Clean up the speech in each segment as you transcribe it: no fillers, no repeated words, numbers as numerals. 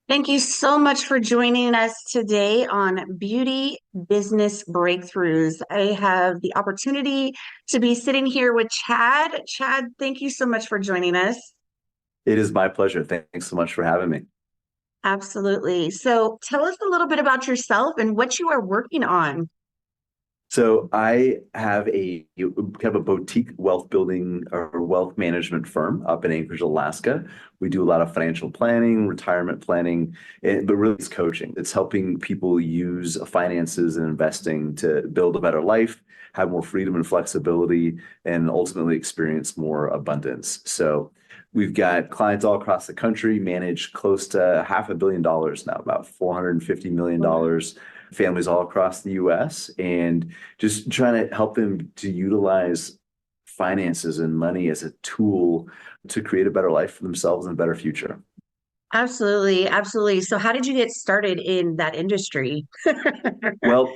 Thank you so much for joining us today on Beauty Business Breakthroughs. I have the opportunity to be sitting here with Chad. Chad, thank you so much for joining us. It is my pleasure. Thanks so much for having me. Absolutely. So tell us a little bit about yourself and what you are working on. So I have a kind of a boutique wealth building or wealth management firm up in Anchorage, Alaska. We do a lot of financial planning, retirement planning, but really it's coaching. It's helping people use finances and investing to build a better life, have more freedom and flexibility, and ultimately experience more abundance. So we've got clients all across the country, manage close to $500 million now, about $450 million, families all across the US, and just trying to help them to utilize finances and money as a tool to create a better life for themselves and a better future. Absolutely, absolutely. So how did you get started in that industry? Well,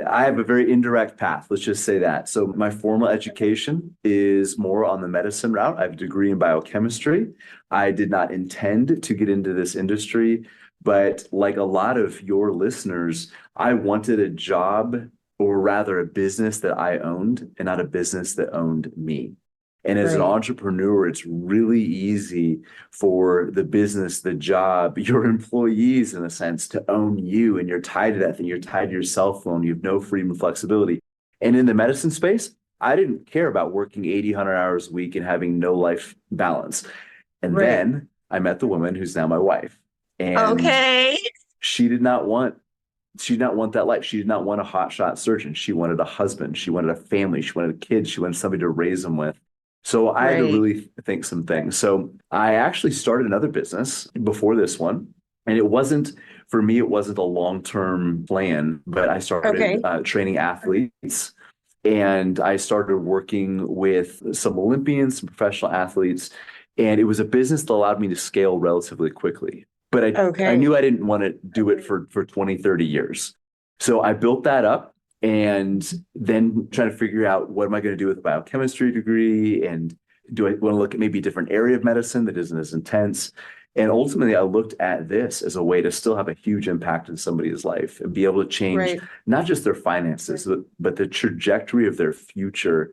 I have a very indirect path, let's just say that. So my formal education is more on the medicine route. I have a degree in biochemistry. I did not intend to get into this industry, but like a lot of your listeners, I wanted a job, or rather a business that I owned and not a business that owned me. And as an Right, entrepreneur, it's really easy for the business, the job, your employees, in a sense, to own you. And you're tied to that thing. You're tied to your cell phone. You have no freedom and flexibility. And in the medicine space, I didn't care about working 80, 100 hours a week and having no life balance. And right. then I met the woman who's now my wife. And Okay. she did not want she did not want that life. She did not want a hotshot surgeon. She wanted a husband. She wanted a family. She wanted kids. She wanted somebody to raise them with. So I had to Right. really think some things. So I actually started another business before this one. And it wasn't, for me, it wasn't a long-term plan, but I started Okay. training athletes, and I started working with some Olympians, some professional athletes. And it was a business that allowed me to scale relatively quickly. But I Okay. knew I didn't want to do it for 20, 30 years. So I built that up, and then trying to figure out what am I going to do with a biochemistry degree, and do I want to look at maybe a different area of medicine that isn't as intense? And ultimately, I looked at this as a way to still have a huge impact in somebody's life and be able to change Right. not just their finances, but the trajectory of their future.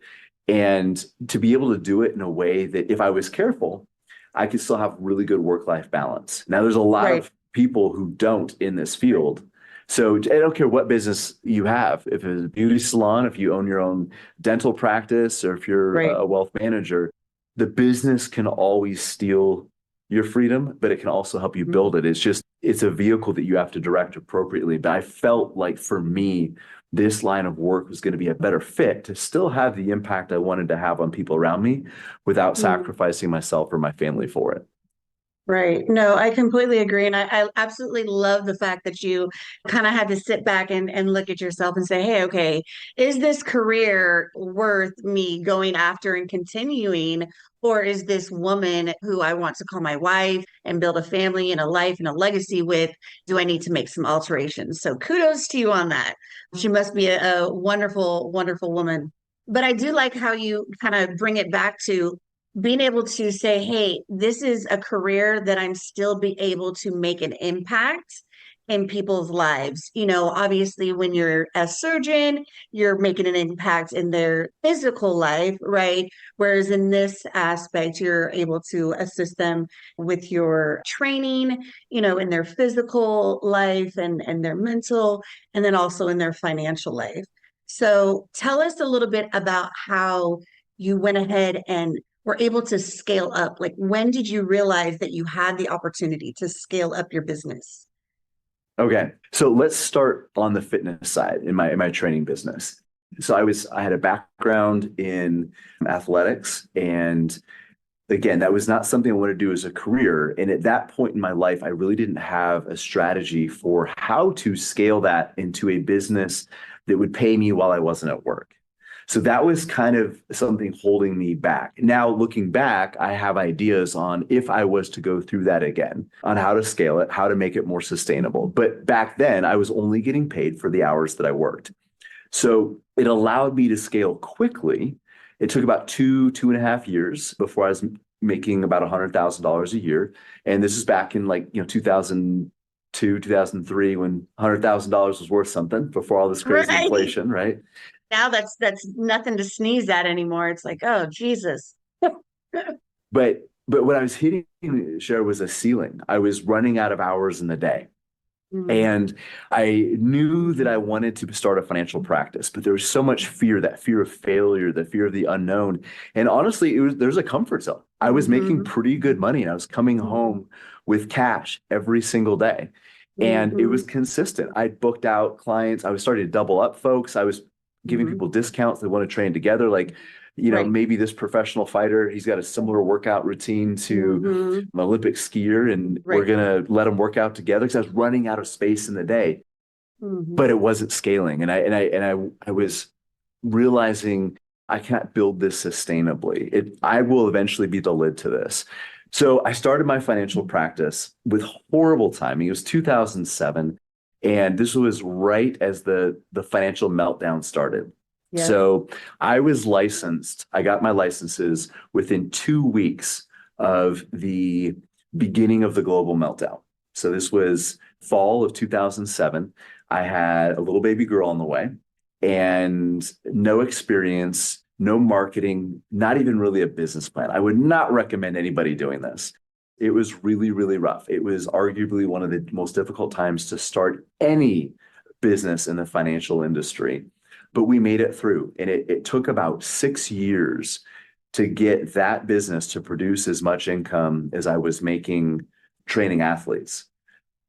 And to be able to do it in a way that if I was careful, I could still have really good work-life balance. Now, there's a lot Right. of people who don't in this field. So I don't care what business you have, if it's a beauty salon, if you own your own dental practice, or if you're Right. a wealth manager, the business can always steal your freedom, but it can also help you build it. It's a vehicle that you have to direct appropriately. But I felt like for me, this line of work was going to be a better fit to still have the impact I wanted to have on people around me without Mm. sacrificing myself or my family for it. Right. No, I completely agree. And I absolutely love the fact that you kind of had to sit back and look at yourself and say, hey, okay, is this career worth me going after and continuing? Or is this woman who I want to call my wife and build a family and a life and a legacy with? Do I need to make some alterations? So kudos to you on that. She must be a wonderful, wonderful woman. But I do like how you kind of bring it back to being able to say, hey, this is a career that I'm still be able to make an impact in people's lives. Obviously, when you're a surgeon, you're making an impact in their physical life, right? Whereas in this aspect, you're able to assist them with your training, in their physical life and their mental, and then also in their financial life. So tell us a little bit about how you went ahead and were able to scale up? Like, when did you realize that you had the opportunity to scale up your business? Okay. So let's start on the fitness side in my training business. So I had a background in athletics, and again, that was not something I wanted to do as a career. And at that point in my life, I really didn't have a strategy for how to scale that into a business that would pay me while I wasn't at work. So that was kind of something holding me back. Now, looking back, I have ideas on if I was to go through that again, on how to scale it, how to make it more sustainable. But back then, I was only getting paid for the hours that I worked. So it allowed me to scale quickly. It took about 2.5 years before I was making about $100,000 a year. And this is back in 2000. 2003, when $100,000 was worth something before all this crazy Right. inflation, right? Now that's nothing to sneeze at anymore. It's like, oh, Jesus. But what I was hitting, share, was a ceiling. I was running out of hours in the day. Mm, And I knew that I wanted to start a financial practice, but there was so much fear, that fear of failure, the fear of the unknown. And honestly, there's a comfort zone. I was making hmm pretty good money and I was coming home with cash every single day. And it hmm was consistent. I booked out clients. I was starting to double up folks. I was giving hmm people discounts. They want to train together. Like, Right. maybe this professional fighter, he's got a similar workout routine to hmm an Olympic skier, and we're Right. gonna let them work out together because I was running out of space in the day, hmm but it wasn't scaling. And I was realizing I can't build this sustainably. I will eventually be the lid to this. So I started my financial practice with horrible timing. It was 2007, and this was right as the financial meltdown started. Yep. So I was licensed. I got my licenses within 2 weeks of the beginning of the global meltdown. So this was fall of 2007. I had a little baby girl on the way and no experience, no marketing, not even really a business plan. I would not recommend anybody doing this. It was really, really rough. It was arguably one of the most difficult times to start any business in the financial industry. But we made it through. And it took about 6 years to get that business to produce as much income as I was making training athletes.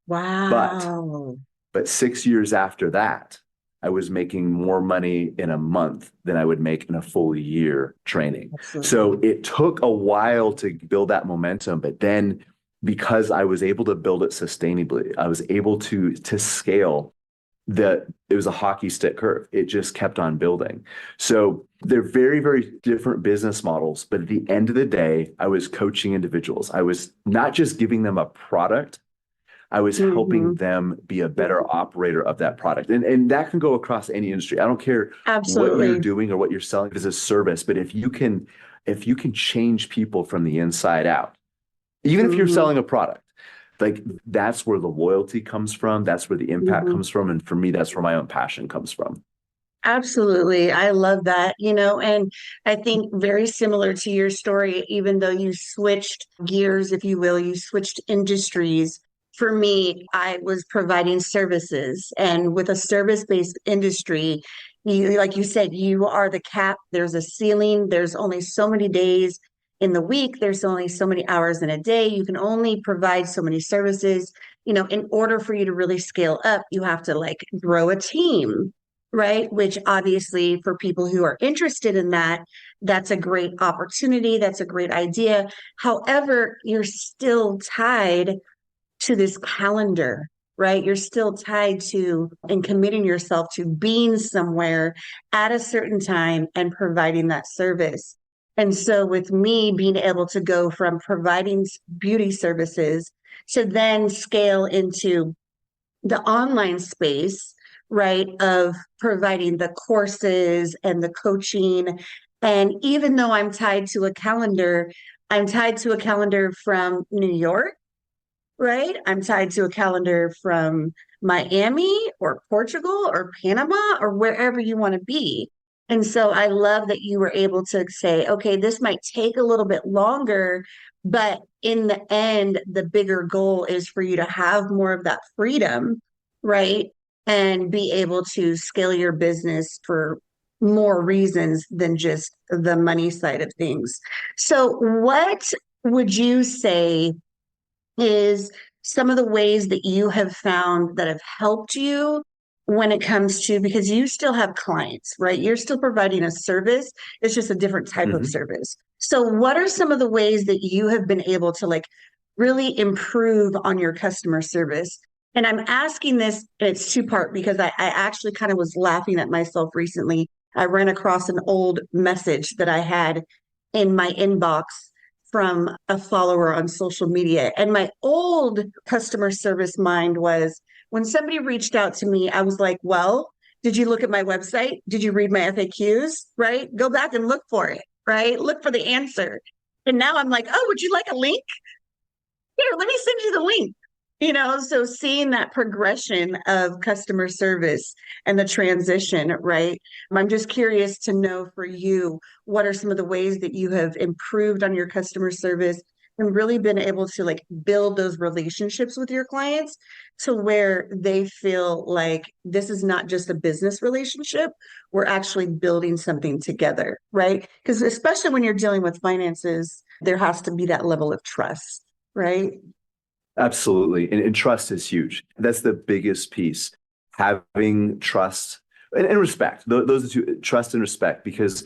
But Wow. but 6 years after that, I was making more money in a month than I would make in a full year training. Absolutely. So it took a while to build that momentum, but then because I was able to build it sustainably, I was able to scale that. It was a hockey stick curve. It just kept on building. So they're very, very different business models. But at the end of the day, I was coaching individuals. I was not just giving them a product, I was helping hmm them be a better operator of that product. And that can go across any industry. I don't care what you're Absolutely. doing or what you're selling as a service, but if you can change people from the inside out, even if you're hmm selling a product, like that's where the loyalty comes from, that's where the impact hmm comes from. And for me, that's where my own passion comes from. Absolutely. I love that, and I think very similar to your story, even though you switched gears, if you will, you switched industries. For me, I was providing services, and with a service-based industry, like you said, you are the cap. There's a ceiling. There's only so many days in the week. There's only so many hours in a day. You can only provide so many services. In order for you to really scale up, you have to like grow a team, right? Which obviously, for people who are interested in that, that's a great opportunity. That's a great idea. However, you're still tied to this calendar, right? You're still tied to and committing yourself to being somewhere at a certain time and providing that service. And so, with me being able to go from providing beauty services to then scale into the online space, right, of providing the courses and the coaching. And even though I'm tied to a calendar, I'm tied to a calendar from New York, right? I'm tied to a calendar from Miami or Portugal or Panama or wherever you want to be. And so I love that you were able to say, okay, this might take a little bit longer, but in the end, the bigger goal is for you to have more of that freedom, right? And be able to scale your business for more reasons than just the money side of things. So, what would you say is some of the ways that you have found that have helped you when it comes to, because you still have clients, right? You're still providing a service. It's just a different type of Mhm. service. So what are some of the ways that you have been able to like really improve on your customer service? And I'm asking this, and it's two part because I actually kind of was laughing at myself recently. I ran across an old message that I had in my inbox from a follower on social media. And my old customer service mind was when somebody reached out to me, I was like, well, did you look at my website? Did you read my FAQs? Right? Go back and look for it, right? Look for the answer. And now I'm like, oh, would you like a link? Here, let me send you the link. So seeing that progression of customer service and the transition, right? I'm just curious to know for you, what are some of the ways that you have improved on your customer service and really been able to like build those relationships with your clients to where they feel like this is not just a business relationship, we're actually building something together, right? Because especially when you're dealing with finances, there has to be that level of trust, right? Absolutely. And trust is huge. That's the biggest piece. Having trust and respect. Those are two, trust and respect, because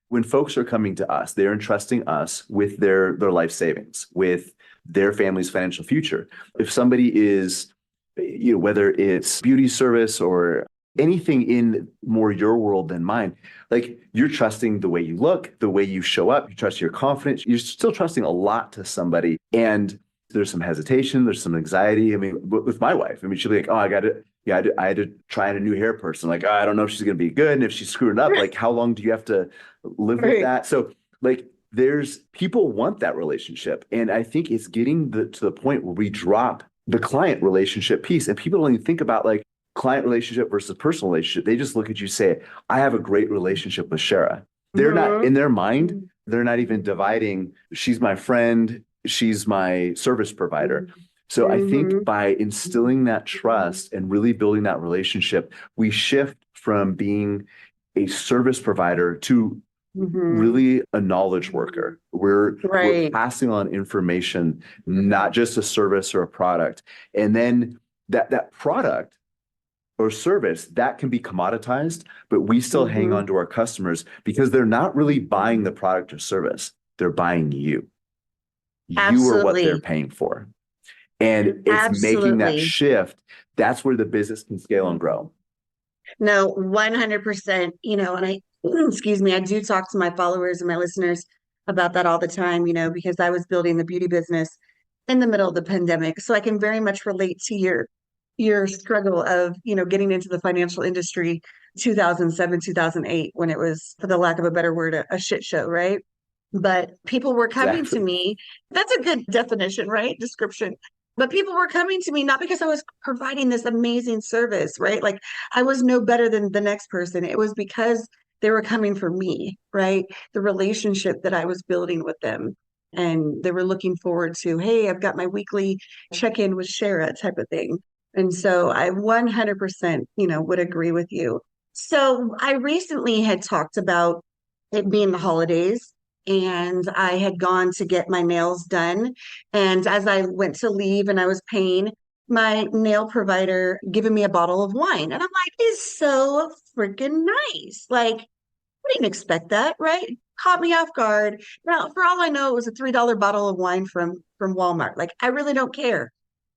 when folks are coming to us, they're entrusting us with their life savings, with their family's financial future. If somebody is, whether it's beauty service or anything in more your world than mine, like you're trusting the way you look, the way you show up, you trust your confidence, you're still trusting a lot to somebody. And there's some hesitation, there's some anxiety. I mean, with my wife, I mean, she'll be like, "Oh, I had to try a new hair person. Like, oh, I don't know if she's going to be good. And if she's screwing up, like, how long do you have to live with Right. that?" So, like, there's people want that relationship. And I think it's getting to the point where we drop the client relationship piece. And people don't even think about like client relationship versus personal relationship. They just look at you, say, I have a great relationship with Shara. They're not Mhm. in their mind, they're not even dividing, she's my friend, she's my service provider. So I think Mhm. by instilling that trust and really building that relationship, we shift from being a service provider to Mhm. really a knowledge worker. We're Right. passing on information, not just a service or a product. And then that product or service that can be commoditized, but we still hang Mhm. on to our customers because they're not really buying the product or service. They're buying you. You are what they're Absolutely. paying for. And it's making that Absolutely. shift. That's where the business can scale and grow. No, 100%, and I, excuse me, I do talk to my followers and my listeners about that all the time, because I was building the beauty business in the middle of the pandemic. So I can very much relate to your struggle of, getting into the financial industry 2007, 2008, when it was, for the lack of a better word, a shit show, right? But people were coming to Exactly. me. That's a good definition, right? Description. But people were coming to me not because I was providing this amazing service, right? Like I was no better than the next person. It was because they were coming for me, right? The relationship that I was building with them. And they were looking forward to, hey, I've got my weekly check-in with Shara type of thing. And so I 100%, would agree with you. So I recently had talked about it being the holidays, and I had gone to get my nails done. And as I went to leave and I was paying, my nail provider giving me a bottle of wine. And I'm like, it's so freaking nice. Like, I didn't expect that, right? Caught me off guard. Now, for all I know, it was a $3 bottle of wine from Walmart. Like, I really don't care.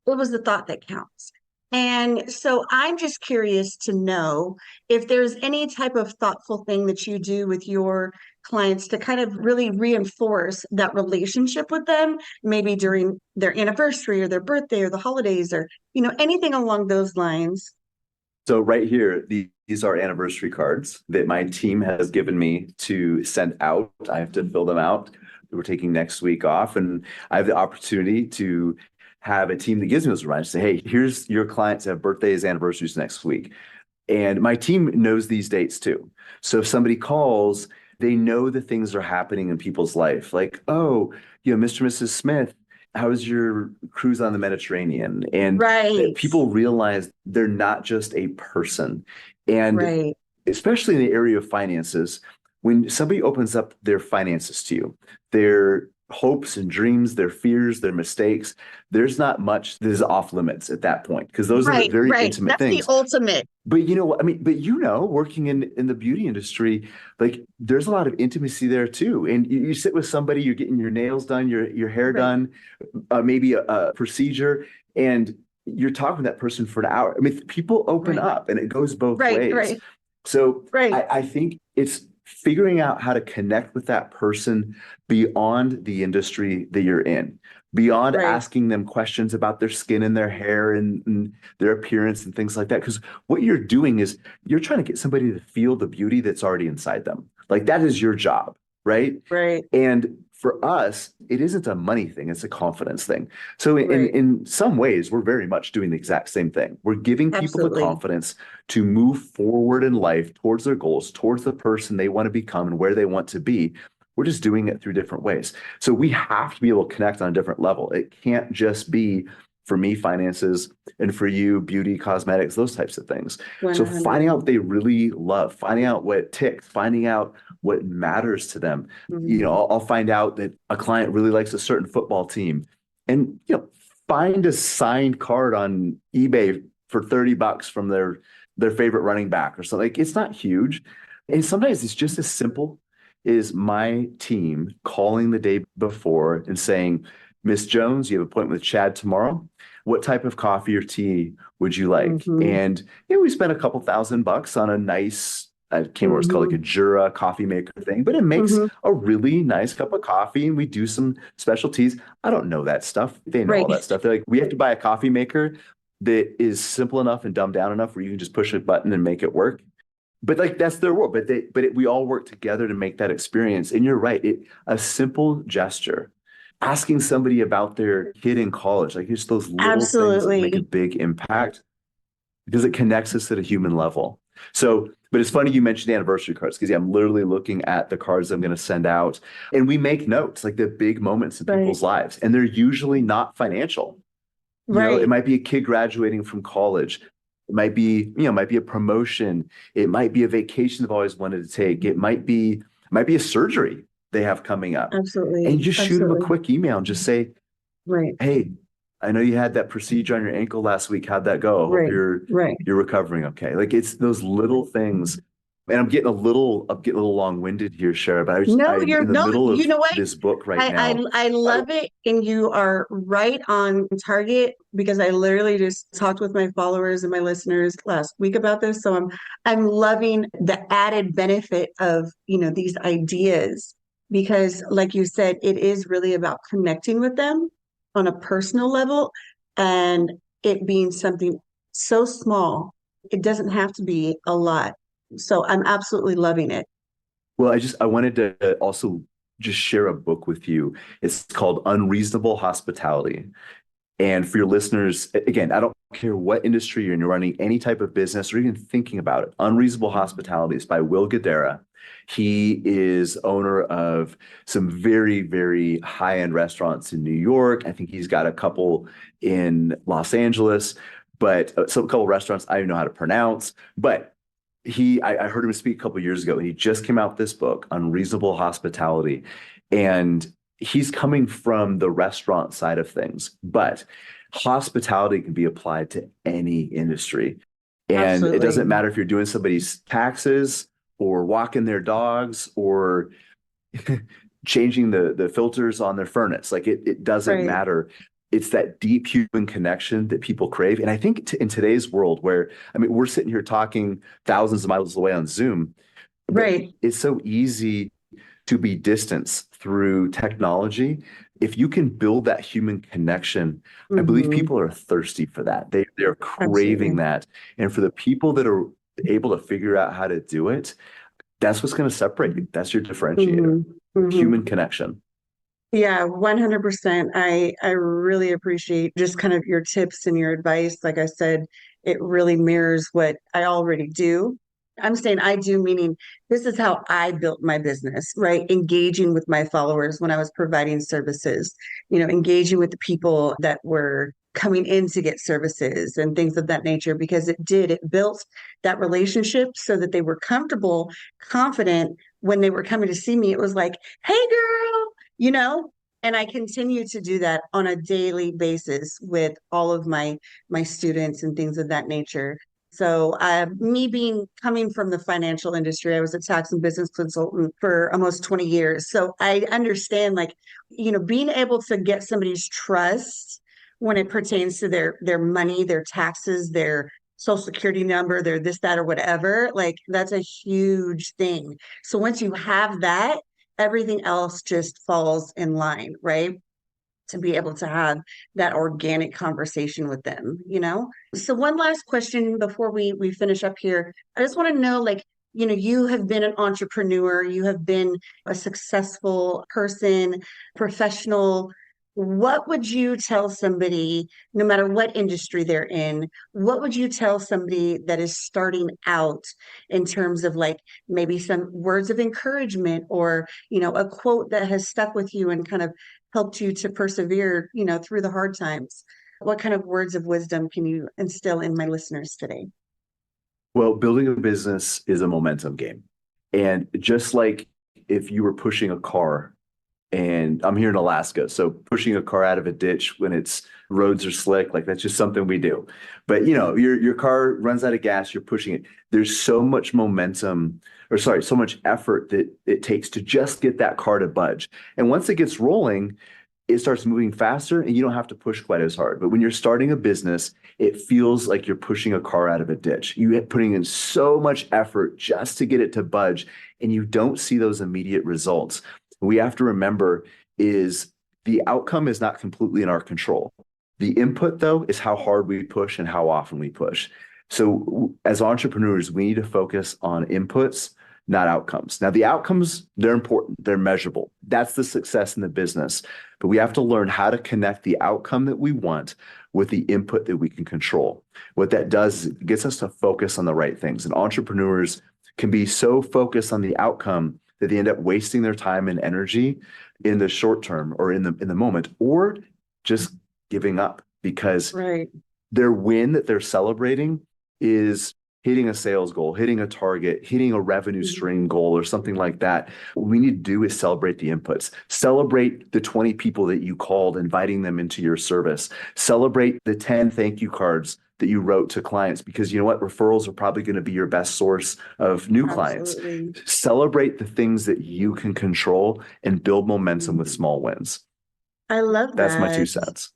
It was the thought that counts. And so I'm just curious to know if there's any type of thoughtful thing that you do with your clients to kind of really reinforce that relationship with them, maybe during their anniversary or their birthday or the holidays or, anything along those lines. So right here, these are anniversary cards that my team has given me to send out. I have to fill them out. We're taking next week off, and I have the opportunity to have a team that gives me those reminders. Say, hey, here's your clients that have birthdays, anniversaries next week. And my team knows these dates too. So if somebody calls, they know the things that are happening in people's life. Like, oh, Mr. and Mrs. Smith, how was your cruise on the Mediterranean? And that Right, people realize they're not just a person. And right, especially in the area of finances, when somebody opens up their finances to you, their hopes and dreams, their fears, their mistakes, there's not much that is off limits at that point because those are the right, very right. intimate That's the things. ultimate. But you know what? I mean, but working in the beauty industry, like there's a lot of intimacy there too. And you sit with somebody, you're getting your nails done, your hair Right, done, maybe a procedure, and you're talking to that person for an hour. I mean, people open right, up, and it goes both right, ways. right, So right, I think it's figuring out how to connect with that person beyond the industry that you're in, beyond right. asking them questions about their skin and their hair and their appearance and things like that. Because what you're doing is you're trying to get somebody to feel the beauty that's already inside them. Like that is your job, right? Right. And for us, it isn't a money thing, it's a confidence thing. So Right. in some ways, we're very much doing the exact same thing. We're giving people the Absolutely. confidence to move forward in life towards their goals, towards the person they want to become and where they want to be. We're just doing it through different ways. So we have to be able to connect on a different level. It can't just be for me, finances, and for you, beauty, cosmetics, those types of things. So finding 100. out what they really love, finding out what ticks, finding out what matters to them. You know, Mhm. I'll find out that a client really likes a certain football team, and find a signed card on eBay for $30 from their favorite running back or something. Like, it's not huge, and sometimes it's just as simple as my team calling the day before and saying, Miss Jones, you have an appointment with Chad tomorrow. What type of coffee or tea would you like? Mhm. And we spent a couple $1,000 on a nice, I can't remember what it's called, like a Mhm. Jura coffee maker thing, but it makes Mhm. a really nice cup of coffee, and we do some specialties. I don't know that stuff. They know all Right. that stuff. They're like, we have to buy a coffee maker that is simple enough and dumbed down enough where you can just push a button and make it work. But like, that's their world. We all work together to make that experience. And you're right. A simple gesture, asking somebody about their kid in college, like just those little things that make a Absolutely. big impact because it connects us at a human level. So, but it's funny you mentioned anniversary cards because, yeah, I'm literally looking at the cards I'm going to send out, and we make notes like the big moments in Right. people's lives, and they're usually not financial. It Right. might be a kid graduating from college. It might be a promotion. It might be a vacation they've always wanted to take. It might be a surgery they have coming up. And you Absolutely. just shoot them a Absolutely. quick email and just say, Right. "Hey, I know you had that procedure on your ankle last week. How'd that go? I hope Right. you're Right. you're recovering okay." Like, it's those little things. And I'm getting a little long-winded here, Shara, but No, I'm you're in the no, middle you of know what? this book right I, now. I Uh, love it, and you are right on target because I literally just talked with my followers and my listeners last week about this. So I'm loving the added benefit of, these ideas because like you said, it is really about connecting with them on a personal level and it being something so small. It doesn't have to be a lot. So I'm absolutely loving it. Well, I wanted to also just share a book with you. It's called Unreasonable Hospitality. And for your listeners, again, I don't care what industry you're in, you're running any type of business or even thinking about it. Unreasonable Hospitality is by Will Guidara. He is owner of some very, very high-end restaurants in New York. I think he's got a couple in Los Angeles, but some couple restaurants I don't know how to pronounce. But I heard him speak a couple years ago, and he just came out with this book, Unreasonable Hospitality. And he's coming from the restaurant side of things, but hospitality can be applied to any industry. And it doesn't Absolutely. matter if you're doing somebody's taxes or walking their dogs or changing the filters on their furnace. Like, it doesn't Right. matter. It's that deep human connection that people crave. And I think in today's world where, I mean, we're sitting here talking thousands of miles away on Zoom, but Right. it's so easy to be distanced through technology. If you can build that human connection, I believe Hmm. people are thirsty for that. They're craving Absolutely. that. And for the people that are able to figure out how to do it, that's what's going to separate you. That's your differentiator. Hmm. Hmm. Human connection. Yeah, 100%. I really appreciate just kind of your tips and your advice. Like I said, it really mirrors what I already do. I'm saying I do, meaning this is how I built my business, right? Engaging with my followers when I was providing services, engaging with the people that were coming in to get services and things of that nature, because it built that relationship so that they were comfortable, confident when they were coming to see me. It was like, hey, girl, you know and I continue to do that on a daily basis with all of my students and things of that nature. So me being coming from the financial industry, I was a tax and business consultant for almost 20 years, so I understand, like, being able to get somebody's trust when it pertains to their money, their taxes, their social security number, their this, that, or whatever. Like, that's a huge thing. So once you have that, everything else just falls in line, right? To be able to have that organic conversation with them. So one last question before we finish up here. I just want to know, like, you have been an entrepreneur, you have been a successful person, professional. What would you tell somebody, no matter what industry they're in, what would you tell somebody that is starting out in terms of like maybe some words of encouragement or, a quote that has stuck with you and kind of helped you to persevere, through the hard times? What kind of words of wisdom can you instill in my listeners today? Well, building a business is a momentum game. And just like if you were pushing a car, and I'm here in Alaska, so pushing a car out of a ditch when its roads are slick, like that's just something we do. But your car runs out of gas, you're pushing it. There's so much momentum, or sorry, so much effort that it takes to just get that car to budge. And once it gets rolling, it starts moving faster and you don't have to push quite as hard. But when you're starting a business, it feels like you're pushing a car out of a ditch. You're putting in so much effort just to get it to budge, and you don't see those immediate results. We have to remember is the outcome is not completely in our control. The input, though, is how hard we push and how often we push. So as entrepreneurs, we need to focus on inputs, not outcomes. Now, the outcomes, they're important. They're measurable. That's the success in the business. But we have to learn how to connect the outcome that we want with the input that we can control. What that does is it gets us to focus on the right things. And entrepreneurs can be so focused on the outcome that they end up wasting their time and energy in the short term or in the moment, or just giving up because Right. their win that they're celebrating is hitting a sales goal, hitting a target, hitting a revenue Mhm. stream goal, or something like that. What we need to do is celebrate the inputs. Celebrate the 20 people that you called, inviting them into your service. Celebrate the 10 thank you cards that you wrote to clients, because you know what? Referrals are probably going to be your best source of new clients. Absolutely. Celebrate the things that you can control and build momentum with Mhm. small wins. I love That's my two that. cents.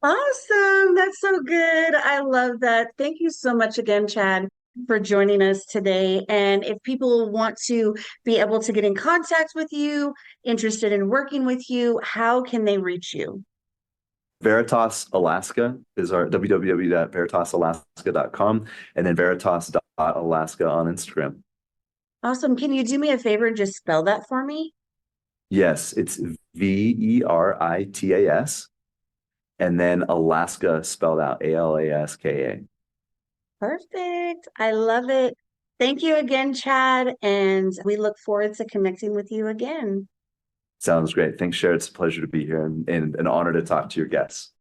Awesome. That's so good. I love that. Thank you so much again, Chad, for joining us today. And if people want to be able to get in contact with you, interested in working with you, how can they reach you? Veritas Alaska is our www.veritasalaska.com, and then veritas.alaska on Instagram. Awesome. Can you do me a favor and just spell that for me? Yes, it's Veritas, and then Alaska spelled out Alaska. Perfect. I love it. Thank you again, Chad. And we look forward to connecting with you again. Sounds great. Thanks, Cher. It's a pleasure to be here and an honor to talk to your guests.